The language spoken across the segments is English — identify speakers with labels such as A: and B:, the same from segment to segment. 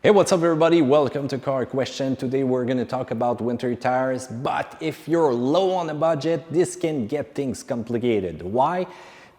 A: Hey, what's up everybody? Welcome to Car Question. Today we're going to talk about winter tires, but if you're low on a budget, this can get things complicated. Why?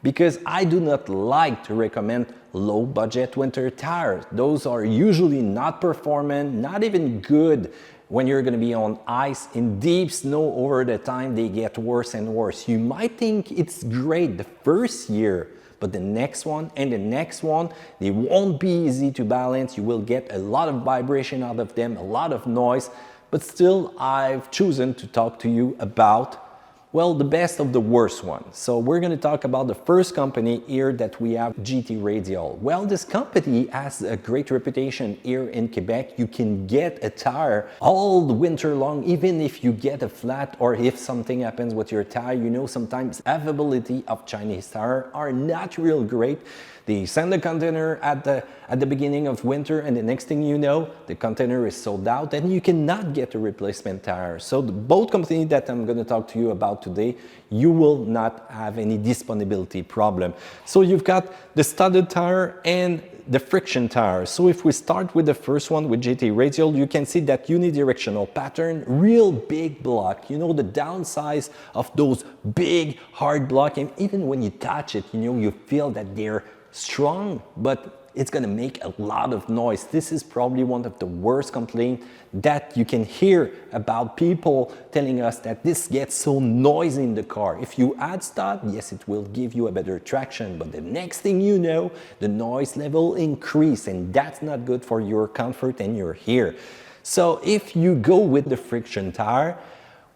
A: Because I do not like to recommend low budget winter tires. Those are usually not performant, not even good when you're going to be on ice. In deep snow over the time, they get worse and worse. You might think it's great the first year, but the next one and the next one, they won't be easy to balance. You will get a lot of vibration out of them, a lot of noise, but still I've chosen to talk to you about, well, the best of the worst ones. So we're going to talk about the first company here that we have, GT Radial. Well, this company has a great reputation here in Quebec. You can get a tire all the winter long, even if you get a flat or if something happens with your tire. You know, sometimes availability of Chinese tire are not real great. They send the container at the beginning of winter, and the next thing you know, the container is sold out and you cannot get a replacement tire. So both companies that I'm going to talk to you about today, you will not have any disponibility problem. So you've got the studded tire and the friction tire. So if we start with the first one with GT Radial, you can see that unidirectional pattern, real big block. You know, the downside of those big hard block, and even when you touch it, you know, you feel that they're strong, but it's going to make a lot of noise. This is probably one of the worst complaints that you can hear about people telling us that this gets so noisy in the car. If you add stud, yes, it will give you a better traction, but the next thing you know, the noise level increase, and that's not good for your comfort and your ear. So if you go with the friction tire,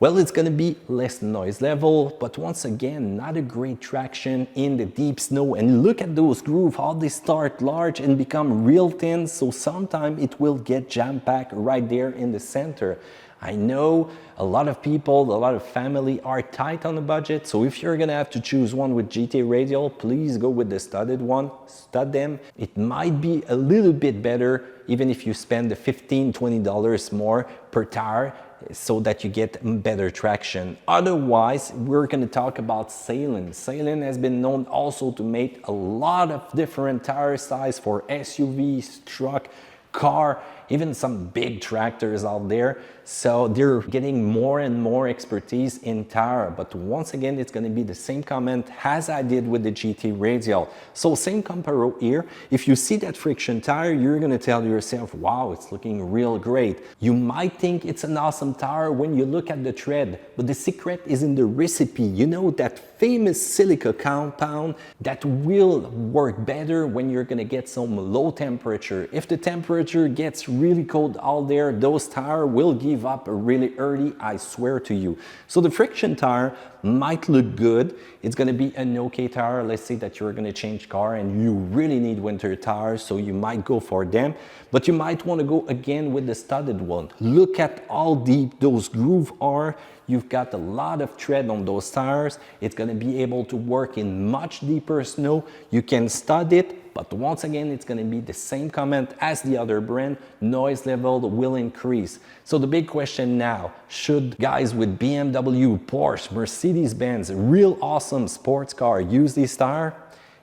A: well, it's going to be less noise level, but once again, not a great traction in the deep snow. And look at those grooves, how they start large and become real thin. So sometimes it will get jam-packed right there in the center. I know a lot of people, a lot of family are tight on the budget. So if you're going to have to choose one with GT Radial, please go with the studded one, stud them. It might be a little bit better, even if you spend the $15, $20 more per tire, so that you get better traction. Otherwise, we're going to talk about Sailun. Sailun has been known also to make a lot of different tire size for SUVs, truck, car, even some big tractors out there. So they're getting more and more expertise in tire. But once again, it's going to be the same comment as I did with the GT Radial. So same comparo here. If you see that friction tire, you're going to tell yourself, wow, it's looking real great. You might think it's an awesome tire when you look at the tread, but the secret is in the recipe. You know, that famous silica compound that will work better when you're going to get some low temperature. If the temperature gets really cold out there, those tires will give up really early, I swear to you. So the friction tire might look good. It's going to be an okay tire. Let's say that you're going to change car and you really need winter tires, so you might go for them. But you might want to go again with the studded one. Look at how deep those grooves are. You've got a lot of tread on those tires. It's going to be able to work in much deeper snow. You can stud it, but once again, it's going to be the same comment as the other brand. Noise level will increase. So the big question now, should guys with BMW, Porsche, Mercedes-Benz, real awesome sports car use these tires?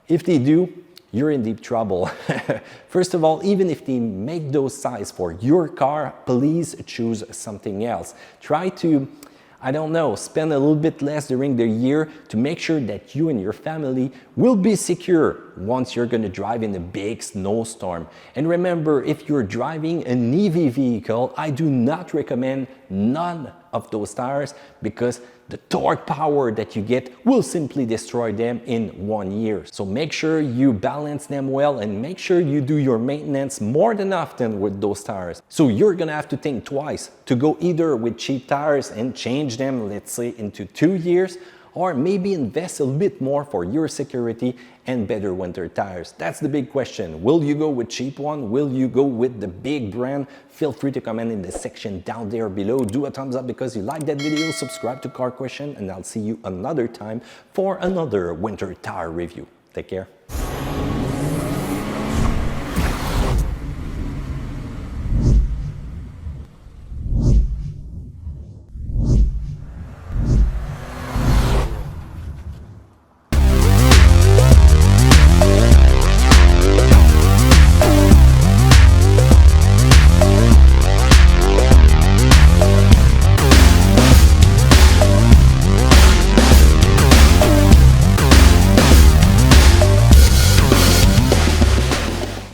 A: If they do, you're in deep trouble. First of all, even if they make those size for your car, please choose something else. Try to, I don't know, spend a little bit less during the year to make sure that you and your family will be secure once you're going to drive in a big snowstorm. And remember, if you're driving an EV vehicle, I do not recommend none of those tires, because the torque power that you get will simply destroy them in 1 year. So make sure you balance them well and make sure you do your maintenance more than often with those tires. So you're gonna have to think twice to go either with cheap tires and change them, let's say, into 2 years, or maybe invest a bit more for your security and better winter tires. That's the big question. Will you go with cheap one? Will you go with the big brand? Feel free to comment in the section down there below. Do a thumbs up because you like that video, subscribe to Car Question, and I'll see you another time for another winter tire review. Take care.